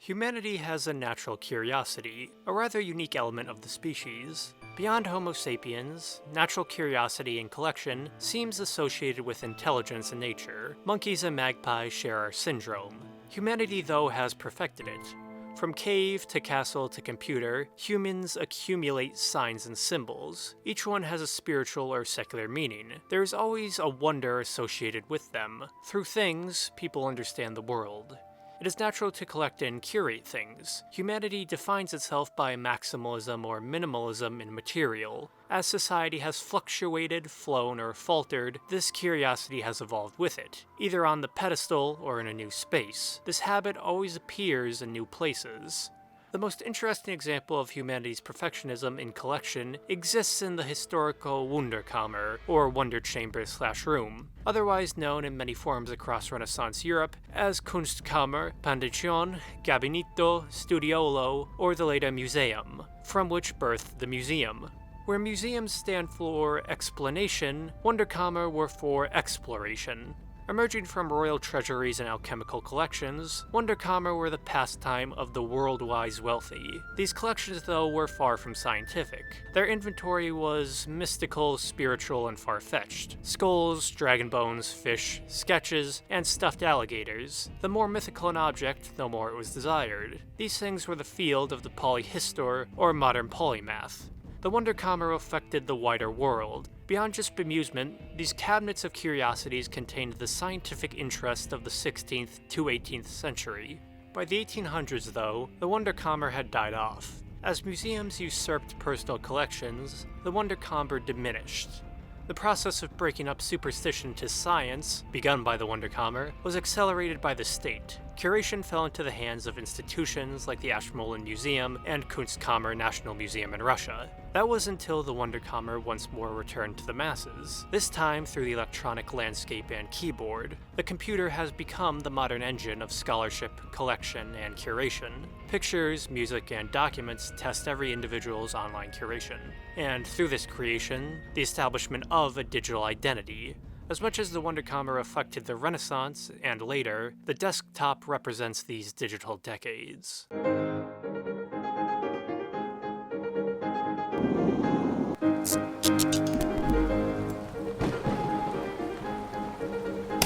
Humanity has a natural curiosity, a rather unique element of the species. Beyond Homo sapiens, natural curiosity and collection seems associated with intelligence in nature. Monkeys and magpies share our syndrome. Humanity, though, has perfected it. From cave to castle to computer, humans accumulate signs and symbols. Each one has a spiritual or secular meaning. There is always a wonder associated with them. Through things, people understand the world. It is natural to collect and curate things. Humanity defines itself by maximalism or minimalism in material. As society has fluctuated, flown, or faltered, this curiosity has evolved with it, either on the pedestal or in a new space. This habit always appears in new places. The most interesting example of humanity's perfectionism in collection exists in the historical Wunderkammer, or Wonder Chamber/Room, otherwise known in many forms across Renaissance Europe as Kunstkammer, Pandition, Gabinetto, Studiolo, or the later Museum, from which birthed the museum. Where museums stand for explanation, Wunderkammer were for exploration. Emerging from royal treasuries and alchemical collections, Wunderkammer were the pastime of the world-wise wealthy. These collections, though, were far from scientific. Their inventory was mystical, spiritual, and far-fetched. Skulls, dragon bones, fish, sketches, and stuffed alligators. The more mythical an object, the more it was desired. These things were the field of the polyhistor, or modern polymath. The Wunderkammer affected the wider world. Beyond just bemusement, these cabinets of curiosities contained the scientific interest of the 16th to 18th century. By the 1800s, though, the Wunderkammer had died off. As museums usurped personal collections, the Wunderkammer diminished. The process of breaking up superstition to science, begun by the Wunderkammer, was accelerated by the state. Curation fell into the hands of institutions like the Ashmolean Museum and Kunstkammer National Museum in Russia. That was until the Wunderkammer once more returned to the masses, this time through the electronic landscape and keyboard. The computer has become the modern engine of scholarship, collection, and curation. Pictures, music, and documents test every individual's online curation. And through this creation, the establishment of a digital identity. As much as the Wunderkammer affected the Renaissance, and later, the desktop represents these digital decades.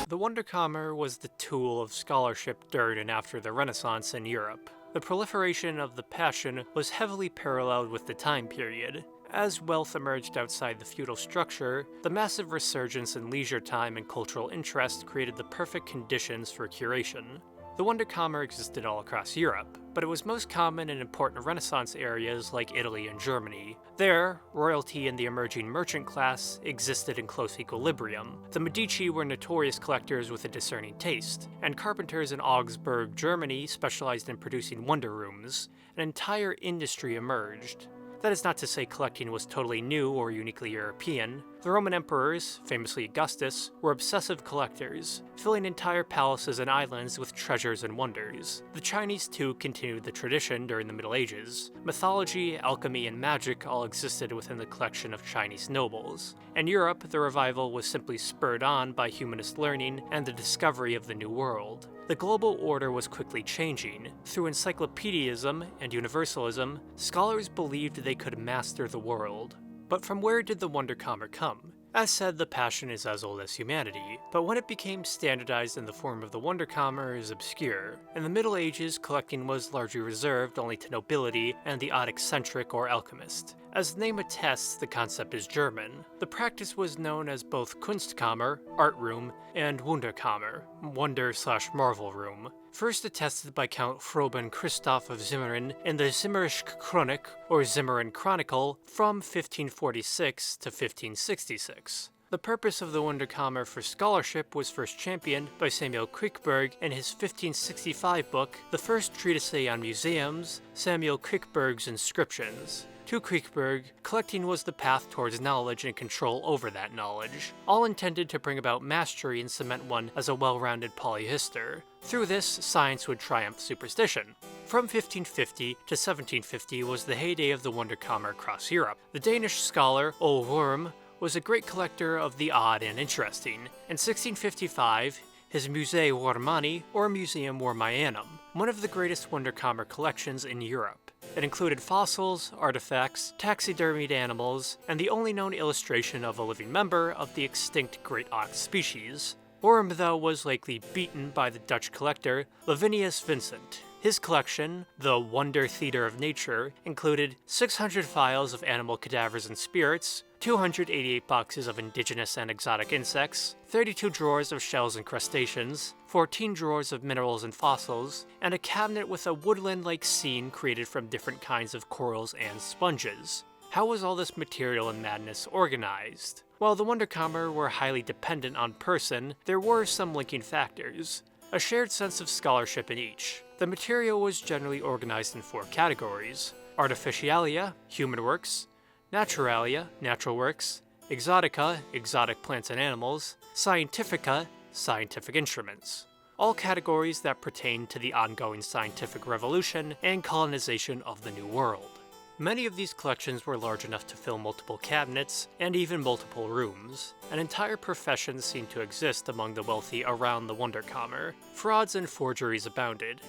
The Wunderkammer was the tool of scholarship during and after the Renaissance in Europe. The proliferation of the passion was heavily paralleled with the time period. As wealth emerged outside the feudal structure, the massive resurgence in leisure time and cultural interest created the perfect conditions for curation. The Wunderkammer existed all across Europe, but it was most common in important Renaissance areas like Italy and Germany. There, royalty and the emerging merchant class existed in close equilibrium. The Medici were notorious collectors with a discerning taste, and carpenters in Augsburg, Germany specialized in producing wonder rooms. An entire industry emerged. That is not to say collecting was totally new or uniquely European. The Roman emperors, famously Augustus, were obsessive collectors, filling entire palaces and islands with treasures and wonders. The Chinese too continued the tradition during the Middle Ages. Mythology, alchemy, and magic all existed within the collection of Chinese nobles. In Europe, the revival was simply spurred on by humanist learning and the discovery of the New World. The global order was quickly changing. Through encyclopediaism and universalism, scholars believed they could master the world. But from where did the Wunderkammer come? As said, the passion is as old as humanity, but when it became standardized in the form of the Wunderkammer is obscure. In the Middle Ages, collecting was largely reserved only to nobility and the odd eccentric or alchemist. As the name attests, the concept is German. The practice was known as both Kunstkammer, art room, and Wunderkammer, wonder/marvel room. First attested by Count Froben Christoph of Zimmern in the Zimmerische Chronik, or Zimmern Chronicle, from 1546 to 1566. The purpose of the Wunderkammer for scholarship was first championed by Samuel Quickberg in his 1565 book, the first treatise on museums, Samuel Quickberg's Inscriptions. To Quickberg, collecting was the path towards knowledge and control over that knowledge, all intended to bring about mastery and cement one as a well-rounded polyhistor. Through this, science would triumph superstition. From 1550 to 1750 was the heyday of the Wunderkammer across Europe. The Danish scholar Ole Worm was a great collector of the odd and interesting. In 1655, his Musée Wormani, or Museum Wormianum, one of the greatest Wunderkammer collections in Europe. It included fossils, artifacts, taxidermied animals, and the only known illustration of a living member of the extinct great ox species. Worm, though, was likely beaten by the Dutch collector Lavinius Vincent. His collection, the Wonder Theater of Nature, included 600 files of animal cadavers and spirits, 288 boxes of indigenous and exotic insects, 32 drawers of shells and crustaceans, 14 drawers of minerals and fossils, and a cabinet with a woodland-like scene created from different kinds of corals and sponges. How was all this material and madness organized? While the Wunderkammer were highly dependent on person, there were some linking factors. A shared sense of scholarship in each. The material was generally organized in 4 categories: artificialia, human works; naturalia, natural works; exotica, exotic plants and animals; scientifica, scientific instruments. All categories that pertain to the ongoing scientific revolution and colonization of the New World. Many of these collections were large enough to fill multiple cabinets and even multiple rooms. An entire profession seemed to exist among the wealthy around the Wunderkammer. Frauds and forgeries abounded,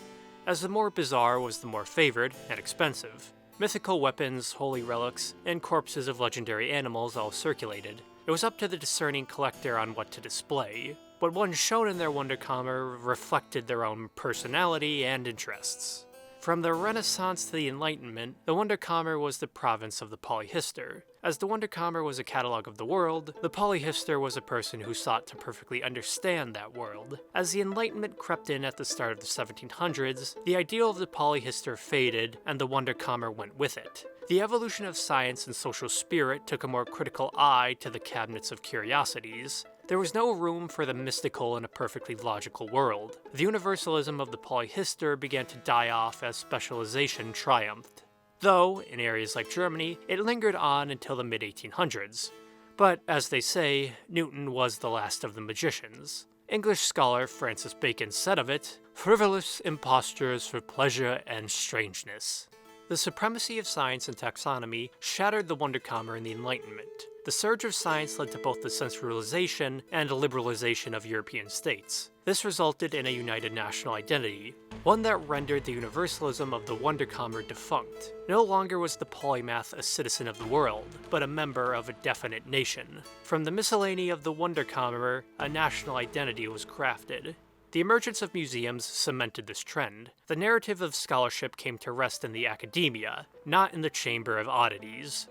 as the more bizarre was the more favored and expensive. Mythical weapons, holy relics, and corpses of legendary animals all circulated. It was up to the discerning collector on what to display. What one shown in their Wunderkammer reflected their own personality and interests. From the Renaissance to the Enlightenment, the Wunderkammer was the province of the polyhistor. As the Wunderkammer was a catalog of the world, the polyhistor was a person who sought to perfectly understand that world. As the Enlightenment crept in at the start of the 1700s, the ideal of the polyhistor faded, and the Wunderkammer went with it. The evolution of science and social spirit took a more critical eye to the cabinets of curiosities. There was no room for the mystical in a perfectly logical world. The universalism of the polyhistor began to die off as specialization triumphed. Though, in areas like Germany, it lingered on until the mid-1800s. But, as they say, Newton was the last of the magicians. English scholar Francis Bacon said of it, "Frivolous impostures for pleasure and strangeness." The supremacy of science and taxonomy shattered the Wunderkammer in the Enlightenment. The surge of science led to both the centralization and liberalization of European states. This resulted in a united national identity, one that rendered the universalism of the Wunderkammer defunct. No longer was the polymath a citizen of the world, but a member of a definite nation. From the miscellany of the Wunderkammer, a national identity was crafted. The emergence of museums cemented this trend. The narrative of scholarship came to rest in the academia, not in the chamber of oddities.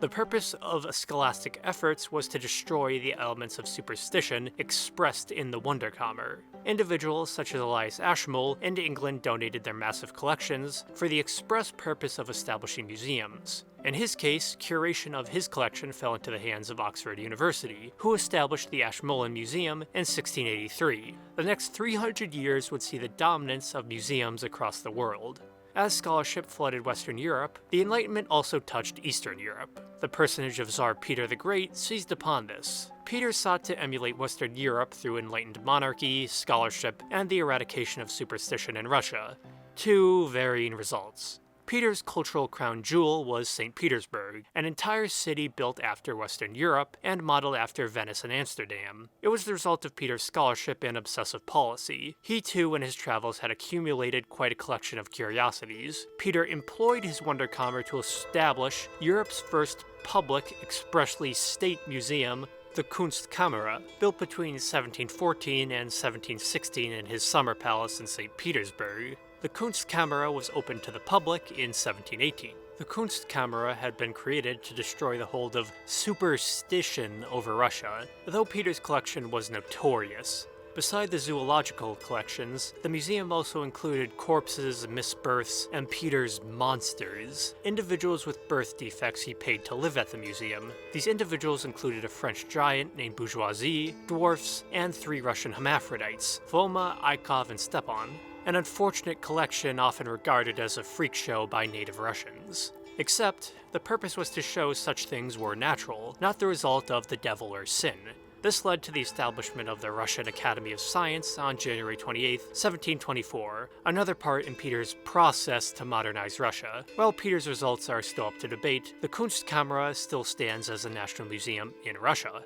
The purpose of scholastic efforts was to destroy the elements of superstition expressed in the Wunderkammer. Individuals such as Elias Ashmole in England donated their massive collections for the express purpose of establishing museums. In his case, curation of his collection fell into the hands of Oxford University, who established the Ashmolean Museum in 1683. The next 300 years would see the dominance of museums across the world. As scholarship flooded Western Europe, the Enlightenment also touched Eastern Europe. The personage of Tsar Peter the Great seized upon this. Peter sought to emulate Western Europe through enlightened monarchy, scholarship, and the eradication of superstition in Russia. 2 varying results. Peter's cultural crown jewel was St. Petersburg, an entire city built after Western Europe and modeled after Venice and Amsterdam. It was the result of Peter's scholarship and obsessive policy. He too, in his travels, had accumulated quite a collection of curiosities. Peter employed his Wunderkammer to establish Europe's first public, expressly state museum, the Kunstkammer, built between 1714 and 1716 in his summer palace in St. Petersburg. The Kunstkammer was opened to the public in 1718. The Kunstkammer had been created to destroy the hold of superstition over Russia, though Peter's collection was notorious. Beside the zoological collections, the museum also included corpses, misbirths, and Peter's monsters, individuals with birth defects he paid to live at the museum. These individuals included a French giant named Bourgeoisie, dwarfs, and 3 Russian hermaphrodites, Foma, Ikov, and Stepan, an unfortunate collection often regarded as a freak show by native Russians. Except, the purpose was to show such things were natural, not the result of the devil or sin. This led to the establishment of the Russian Academy of Science on January 28, 1724, another part in Peter's process to modernize Russia. While Peter's results are still up to debate, the Kunstkammer still stands as a national museum in Russia.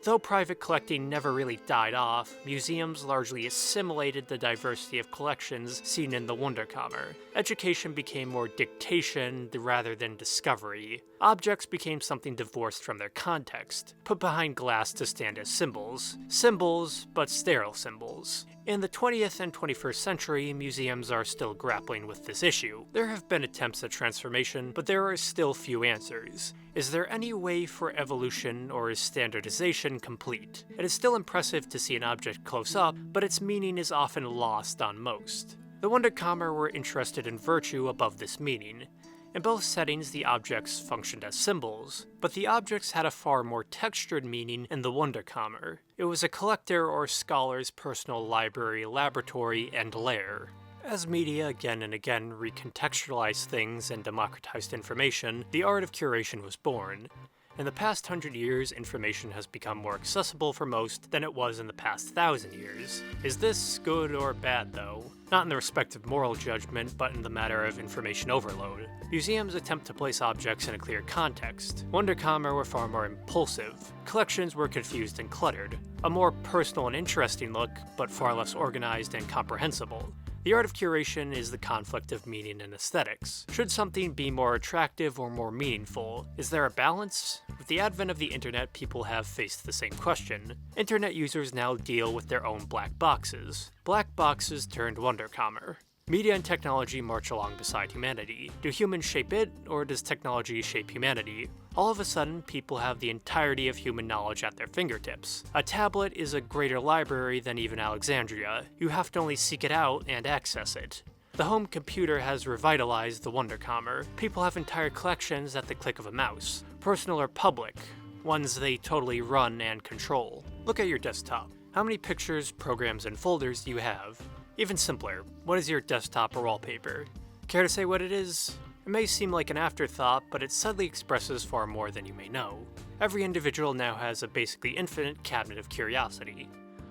Though private collecting never really died off, museums largely assimilated the diversity of collections seen in the Wunderkammer. Education became more dictation rather than discovery. Objects became something divorced from their context, put behind glass to stand as symbols. Symbols, but sterile symbols. In the 20th and 21st century, museums are still grappling with this issue. There have been attempts at transformation, but there are still few answers. Is there any way for evolution, or is standardization complete? It is still impressive to see an object close up, but its meaning is often lost on most. The Wunderkammer were interested in virtue above this meaning. In both settings, the objects functioned as symbols, but the objects had a far more textured meaning in the Wunderkammer. It was a collector or scholar's personal library, laboratory, and lair. As media again and again recontextualized things and democratized information, the art of curation was born. In the past 100 years, information has become more accessible for most than it was in the past 1,000 years. Is this good or bad, though? Not in the respect of moral judgment, but in the matter of information overload. Museums attempt to place objects in a clear context. Wunderkammer were far more impulsive. Collections were confused and cluttered. A more personal and interesting look, but far less organized and comprehensible. The art of curation is the conflict of meaning and aesthetics. Should something be more attractive or more meaningful? Is there a balance? With the advent of the internet, people have faced the same question. Internet users now deal with their own black boxes. Black boxes turned Wunderkammer. Media and technology march along beside humanity. Do humans shape it, or does technology shape humanity? All of a sudden, people have the entirety of human knowledge at their fingertips. A tablet is a greater library than even Alexandria. You have to only seek it out and access it. The home computer has revitalized the Wunderkammer. People have entire collections at the click of a mouse. Personal or public, ones they totally run and control. Look at your desktop. How many pictures, programs, and folders do you have? Even simpler, what is your desktop or wallpaper? Care to say what it is? It may seem like an afterthought, but it subtly expresses far more than you may know. Every individual now has a basically infinite cabinet of curiosity.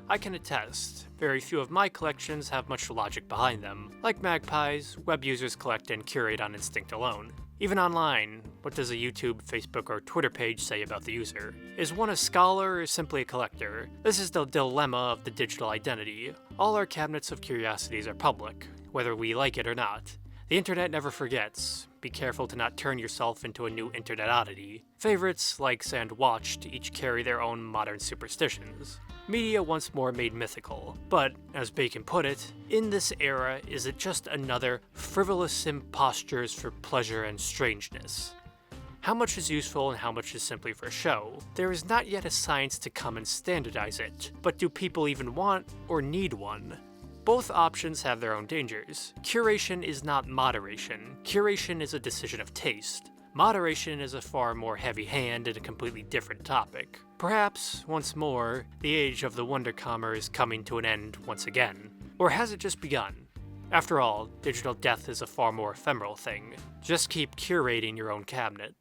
I can attest, very few of my collections have much logic behind them. Like magpies, web users collect and curate on instinct alone. Even online, what does a YouTube, Facebook, or Twitter page say about the user? Is one a scholar or simply a collector? This is the dilemma of the digital identity. All our cabinets of curiosities are public, whether we like it or not. The internet never forgets. Be careful to not turn yourself into a new internet oddity. Favorites, likes, and watched each carry their own modern superstitions. Media once more made mythical, but, as Bacon put it, in this era is it just another frivolous impostures for pleasure and strangeness. How much is useful and how much is simply for show? There is not yet a science to come and standardize it, but do people even want or need one? Both options have their own dangers. Curation is not moderation. Curation is a decision of taste. Moderation is a far more heavy hand and a completely different topic. Perhaps, once more, the age of the Wunderkammer is coming to an end once again. Or has it just begun? After all, digital death is a far more ephemeral thing. Just keep curating your own cabinet.